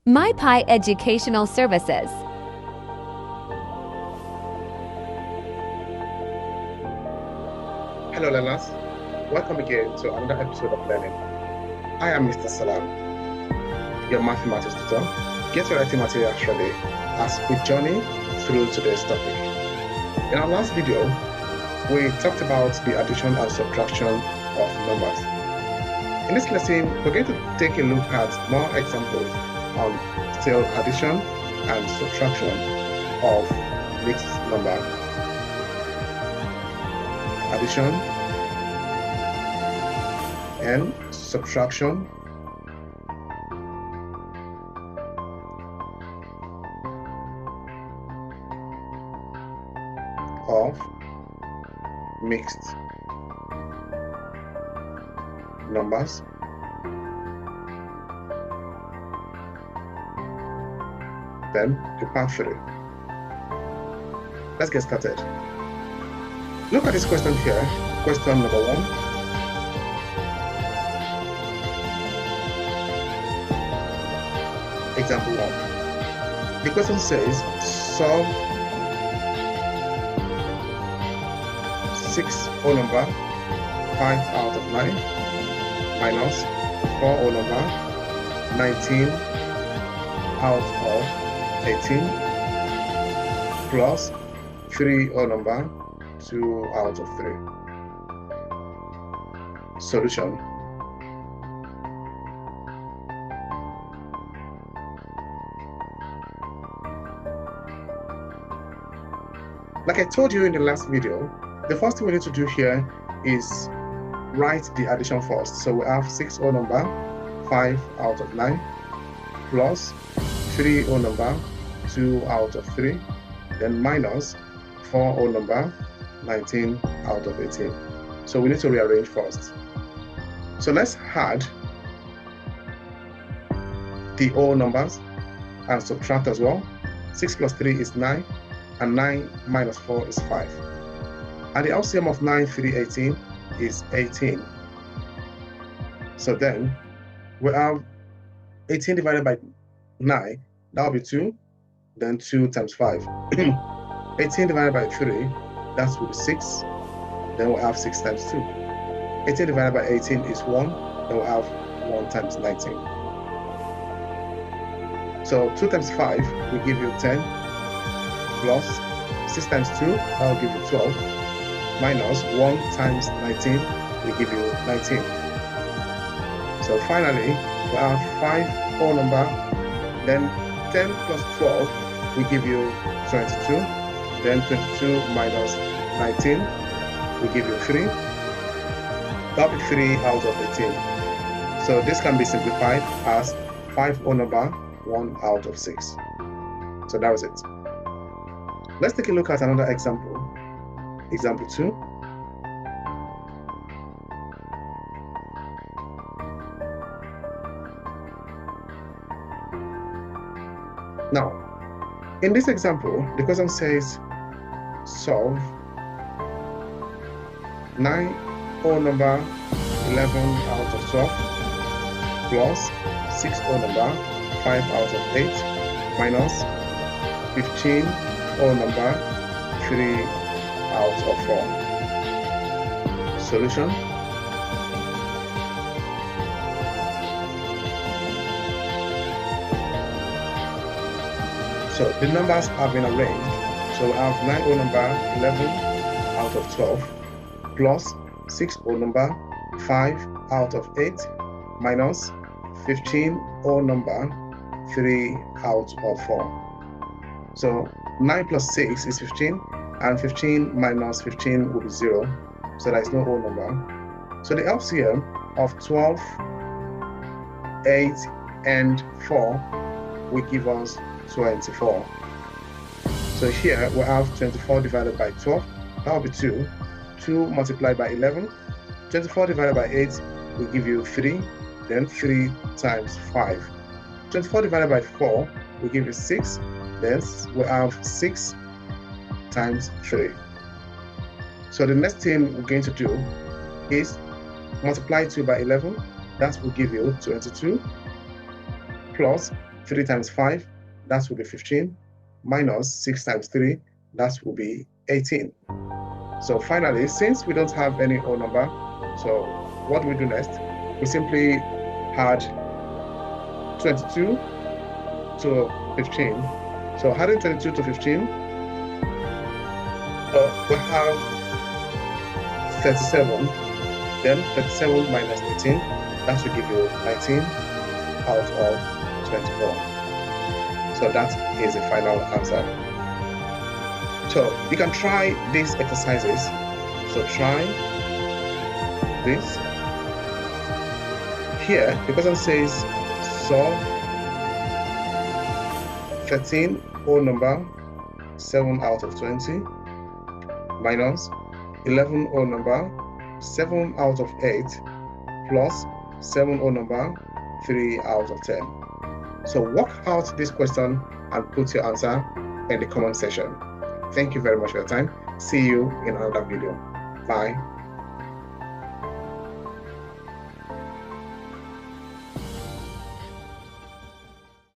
MyPie Educational Services. Hello learners, welcome again to another episode of learning. I am Mr. Salam, your mathematics tutor. Get your writing materials ready as we journey through today's topic. In our last video, we talked about the addition and subtraction of numbers. In this lesson, we're going to take a look at more examples on still addition and subtraction of mixed number. Addition and subtraction of mixed numbers. Then the part 3. Let's get started. Look at this question here, question number 1. Example 1. The question says, solve 6 whole number 5 out of 9 minus 4 whole number 19 out of 18 plus 3 whole number 2 out of 3. Solution. Like I told you in the last video, the first thing we need to do here is write the addition first. So we have 6 whole number 5 out of 9 plus 3 whole number 2 out of 3, then minus 4 whole number 19 out of 18. So we need to rearrange first. So let's add the whole numbers and subtract as well. 6 plus 3 is 9, and 9 minus 4 is 5. And the LCM of 9, 3, 18 is 18. So then we have 18 divided by 9, that will be 2, then 2 times 5. 18 divided by 3, that will be 6, then we'll have 6 times 2. 18 divided by 18 is 1, then we'll have 1 times 19. So 2 times 5 will give you 10, plus 6 times 2, that will give you 12, minus 1 times 19 will give you 19. So finally, we have 5 whole number, then 10 plus 12 will give you 22, then 22 minus 19 will give you 3. That will be 3 out of 18. So this can be simplified as 5 whole number, 1 out of 6. So that was it. Let's take a look at another example. Example 2. Now, in this example, the question says, solve 9 whole number 11 out of 12 plus 6 whole number 5 out of 8 minus 15 whole number 3 out of 4. Solution. So the numbers have been arranged. So we have 9 whole number 11 out of 12 plus 6 whole number 5 out of 8 minus 15 whole number 3 out of 4. So 9 plus 6 is 15, and 15 minus 15 will be 0. So there is no whole number. So the LCM of 12, 8, and 4 will give us 24. So here we have 24 divided by 12, that will be 2. 2 multiplied by 11. 24 divided by 8 will give you 3, then 3 times 5. 24 divided by 4 will give you 6, then we have 6 times 3. So the next thing we're going to do is multiply 2 by 11, that will give you 22, plus 3 times 5, that will be 15, minus 6 times 3, that will be 18. So finally, since we don't have any whole number, so what do we do next? We simply add 22 to 15. So adding 22 to 15, we have 37, then 37 minus 18, that will give you 19 out of 24. So that is the final answer. So you can try these exercises. So try this. Here, the question says solve 13 whole number, 7 out of 20, minus 11 whole number, 7 out of 8, plus 7 whole number, 3 out of 10. So work out this question and put your answer in the comment section. Thank you very much for your time. See you in another video. Bye.